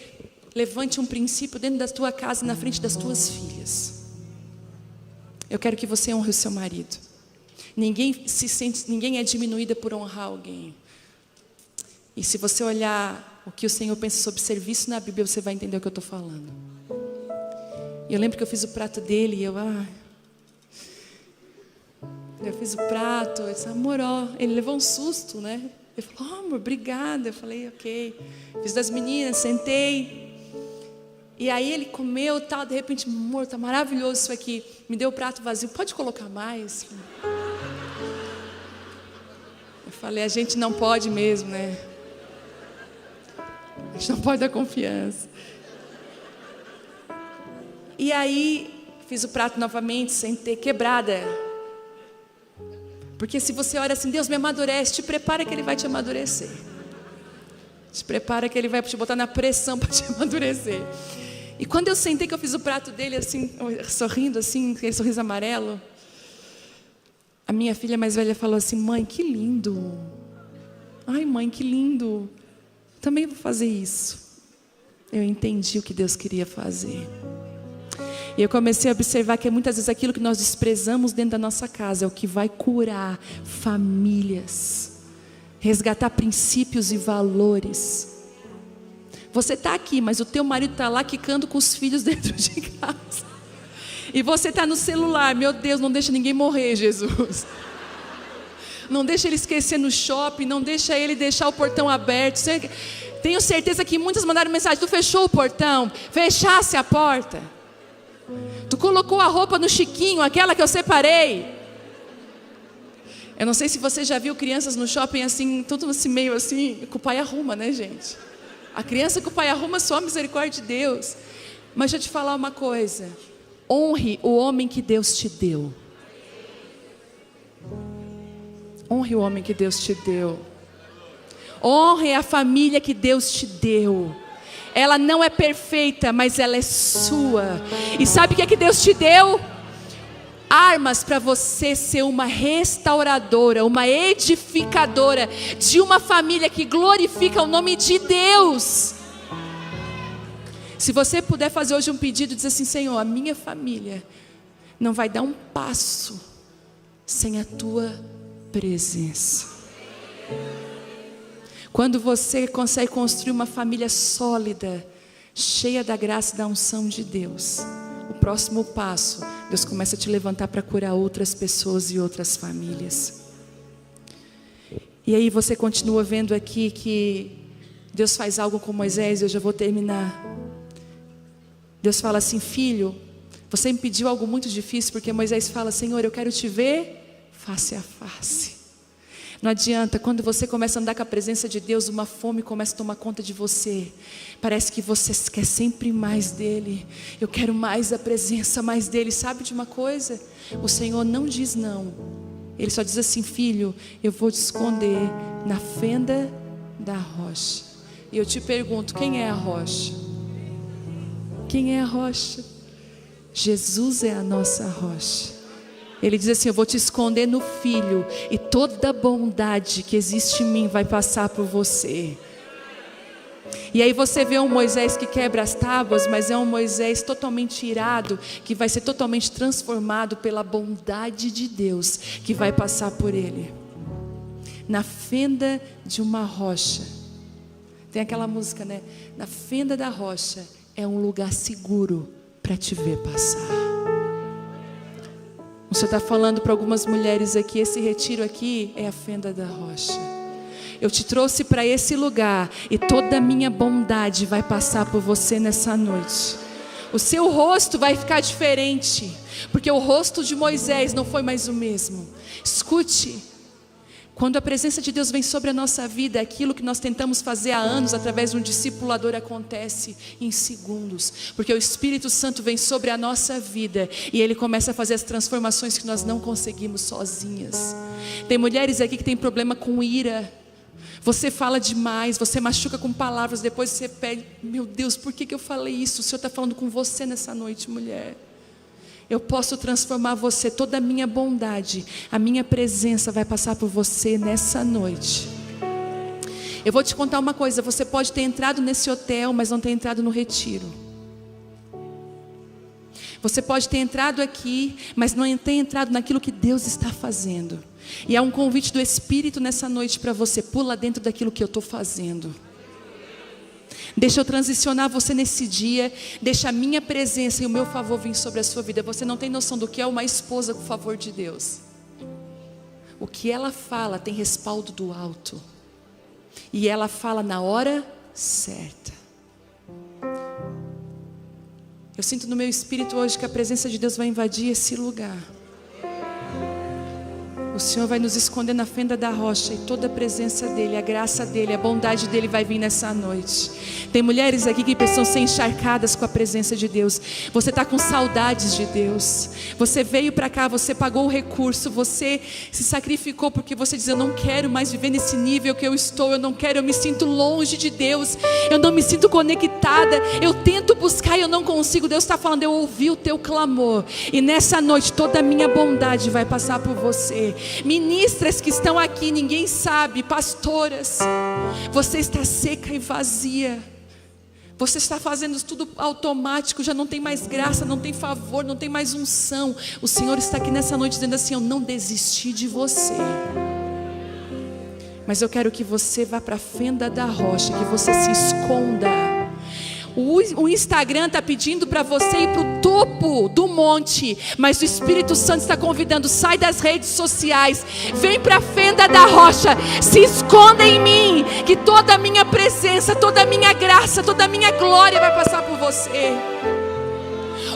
levante um princípio dentro da tua casa, na frente das tuas filhas. Eu quero que você honre o seu marido. Ninguém é diminuída por honrar alguém. E se você olhar o que o Senhor pensa sobre serviço na Bíblia, você vai entender o que eu estou falando. E eu lembro que eu fiz o prato dele e eu fiz o prato. Eu disse: amor, ele levou um susto, né? Ele falou: amor, obrigada. Eu falei: ok. Fiz das meninas, sentei. E aí ele comeu tal, de repente: amor, tá maravilhoso isso aqui. Me deu o prato vazio, pode colocar mais? Eu falei: a gente não pode mesmo, né? A gente não pode dar confiança. E aí fiz o prato novamente, sentei, quebrada. Porque se você ora assim: Deus me amadurece, te prepara que Ele vai te amadurecer. Te prepara que Ele vai te botar na pressão para te amadurecer. E quando eu sentei, que eu fiz o prato dele assim, sorrindo assim, aquele sorriso amarelo, a minha filha mais velha falou assim: mãe, que lindo. Ai, mãe, que lindo. Também vou fazer isso. Eu entendi o que Deus queria fazer. E eu comecei a observar que muitas vezes aquilo que nós desprezamos dentro da nossa casa é o que vai curar famílias, resgatar princípios e valores. Você está aqui, mas o teu marido está lá quicando com os filhos dentro de casa. E você está no celular. Meu Deus, não deixa ninguém morrer, Jesus. Não deixa ele esquecer no shopping, não deixa ele deixar o portão aberto. tenho certeza que muitas mandaram mensagem: tu fechou o portão, fechasse a porta. Tu colocou a roupa no chiquinho, aquela que eu separei. Eu não sei se você já viu crianças no shopping assim, tudo assim, meio assim, que o pai arruma, né, gente? A criança que o pai arruma, só a misericórdia de Deus. Mas deixa eu te falar uma coisa: honre o homem que Deus te deu. Honre o homem que Deus te deu. Honre a família que Deus te deu. Ela não é perfeita, mas ela é sua. E sabe o que é que Deus te deu? Armas para você ser uma restauradora, uma edificadora de uma família que glorifica o nome de Deus. Se você puder fazer hoje um pedido, diz assim: Senhor, a minha família não vai dar um passo sem a tua presença. Quando você consegue construir uma família sólida, cheia da graça e da unção de Deus, o próximo passo, Deus começa a te levantar para curar outras pessoas e outras famílias. E aí você continua vendo aqui que Deus faz algo com Moisés. Eu já vou terminar. Deus fala assim: filho, você me pediu algo muito difícil, porque Moisés fala: Senhor, eu quero te ver face a face. Não adianta, quando você começa a andar com a presença de Deus, uma fome começa a tomar conta de você. Parece que você quer sempre mais dele. Eu quero mais da presença, mais dele. Sabe de uma coisa? O Senhor não diz não. Ele só diz assim: filho, eu vou te esconder na fenda da rocha. E eu te pergunto: quem é a rocha? Quem é a rocha? Jesus é a nossa rocha. Ele diz assim: eu vou te esconder no Filho, e toda a bondade que existe em mim vai passar por você. E aí você vê um Moisés que quebra as tábuas, mas é um Moisés totalmente irado, que vai ser totalmente transformado pela bondade de Deus, que vai passar por ele. Na fenda de uma rocha. Tem aquela música, né? Na fenda da rocha é um lugar seguro para te ver passar. O Senhor está falando para algumas mulheres aqui: esse retiro aqui é a fenda da rocha. Eu te trouxe para esse lugar, e toda a minha bondade vai passar por você nessa noite. O seu rosto vai ficar diferente, porque o rosto de Moisés não foi mais o mesmo. Escute, quando a presença de Deus vem sobre a nossa vida, aquilo que nós tentamos fazer há anos através de um discipulador acontece em segundos, porque o Espírito Santo vem sobre a nossa vida e Ele começa a fazer as transformações que nós não conseguimos sozinhas. Tem mulheres aqui que têm problema com ira. Você fala demais, você machuca com palavras, depois você pede: meu Deus, por que eu falei isso? O Senhor está falando com você nessa noite, mulher. Eu posso transformar você, toda a minha bondade, a minha presença vai passar por você nessa noite. Eu vou te contar uma coisa: você pode ter entrado nesse hotel, mas não ter entrado no retiro. Você pode ter entrado aqui, mas não ter entrado naquilo que Deus está fazendo. E há um convite do Espírito nessa noite para você: pula dentro daquilo que eu estou fazendo. Deixa eu transicionar você nesse dia. Deixa a minha presença e o meu favor vir sobre a sua vida. Você não tem noção do que é uma esposa com o favor de Deus. O que ela fala tem respaldo do alto, e ela fala na hora certa. Eu sinto no meu espírito hoje que a presença de Deus vai invadir esse lugar. O Senhor vai nos esconder na fenda da rocha, e toda a presença dEle, a graça dEle, a bondade dEle vai vir nessa noite. Tem mulheres aqui que precisam ser encharcadas com a presença de Deus. Você está com saudades de Deus. Você veio para cá, você pagou o recurso, você se sacrificou porque você diz: eu não quero mais viver nesse nível que eu estou, eu não quero, eu me sinto longe de Deus, eu não me sinto conectada, eu tento buscar e eu não consigo. Deus está falando: eu ouvi o teu clamor, e nessa noite toda a minha bondade vai passar por você. Ministras que estão aqui, ninguém sabe, pastoras, você está seca e vazia. Você está fazendo tudo automático, já não tem mais graça, não tem favor, não tem mais unção. O Senhor está aqui nessa noite dizendo assim: eu não desisti de você, mas eu quero que você vá para a fenda da rocha, que você se esconda. O o Instagram está pedindo para você ir para o topo do monte, mas o Espírito Santo está convidando: sai das redes sociais, vem para a fenda da rocha, se esconda em mim, que toda a minha presença, toda a minha graça, toda a minha glória vai passar por você.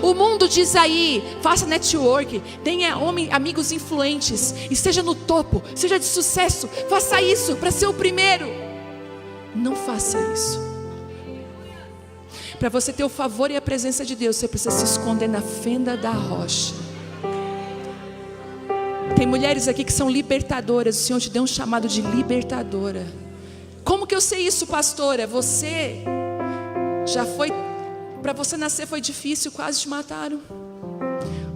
O mundo diz aí: faça network, tenha amigos influentes, esteja no topo, seja de sucesso, faça isso para ser o primeiro. Não faça isso. Para você ter o favor e a presença de Deus, você precisa se esconder na fenda da rocha. Tem mulheres aqui que são libertadoras. O Senhor te deu um chamado de libertadora. Como que eu sei isso, pastora? Você já foi... Para você nascer foi difícil, quase te mataram.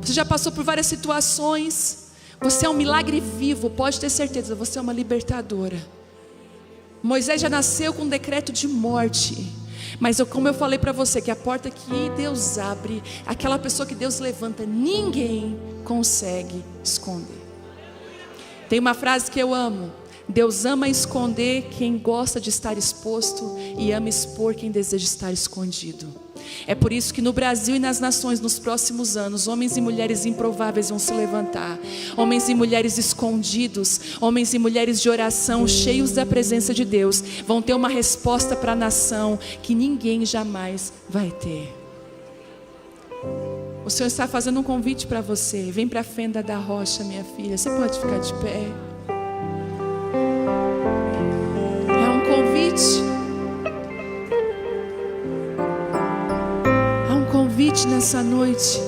Você já passou por várias situações. Você é um milagre vivo, pode ter certeza. Você é uma libertadora. Moisés já nasceu com um decreto de morte. Mas como eu falei para você, que a porta que Deus abre, aquela pessoa que Deus levanta, ninguém consegue esconder. Tem uma frase que eu amo: Deus ama esconder quem gosta de estar exposto e ama expor quem deseja estar escondido. É por isso que no Brasil e nas nações, nos próximos anos, homens e mulheres improváveis vão se levantar. Homens e mulheres escondidos, homens e mulheres de oração, cheios da presença de Deus, vão ter uma resposta para a nação que ninguém jamais vai ter. O Senhor está fazendo um convite para você. Vem para a fenda da rocha, minha filha. Você pode ficar de pé. É um convite. Convite nessa noite.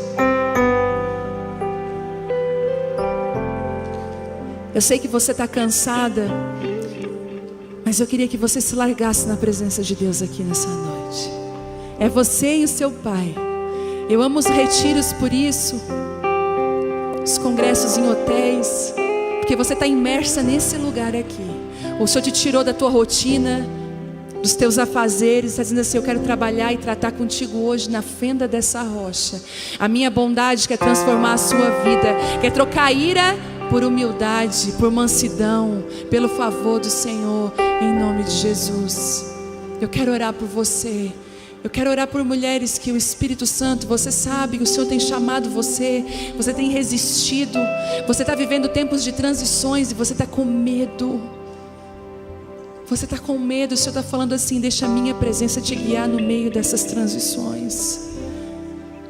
Eu sei que você está cansada, mas eu queria que você se largasse na presença de Deus aqui nessa noite. É você e o seu pai. Eu amo os retiros por isso, os congressos em hotéis, porque você está imersa nesse lugar aqui. O Senhor te tirou da tua rotina, dos teus afazeres, está dizendo assim: eu quero trabalhar e tratar contigo hoje na fenda dessa rocha. A minha bondade quer transformar a sua vida, quer trocar ira por humildade, por mansidão, pelo favor do Senhor, em nome de Jesus. Eu quero orar por você. Eu quero orar por mulheres que o Espírito Santo, você sabe que o Senhor tem chamado você, você tem resistido, você está vivendo tempos de transições e você está com medo. Você está com medo, o Senhor está falando assim: deixa a minha presença te guiar no meio dessas transições.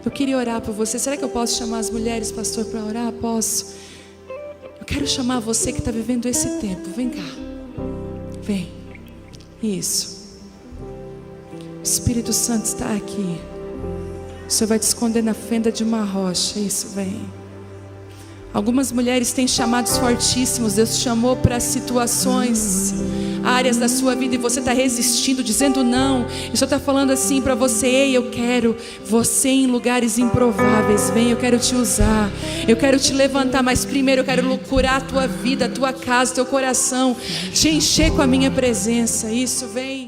Eu queria orar por você. Será que eu posso chamar as mulheres, pastor, para orar? Posso. Eu quero chamar você que está vivendo esse tempo. Vem cá. Vem. Isso. O Espírito Santo está aqui. O Senhor vai te esconder na fenda de uma rocha. Isso, vem. Algumas mulheres têm chamados fortíssimos. Deus te chamou para situações, áreas da sua vida, e você está resistindo, dizendo não. E o Senhor está falando assim para você: ei, eu quero você em lugares improváveis. Vem, eu quero te usar, eu quero te levantar. Mas primeiro eu quero curar a tua vida, a tua casa, teu coração, te encher com a minha presença. Isso, vem.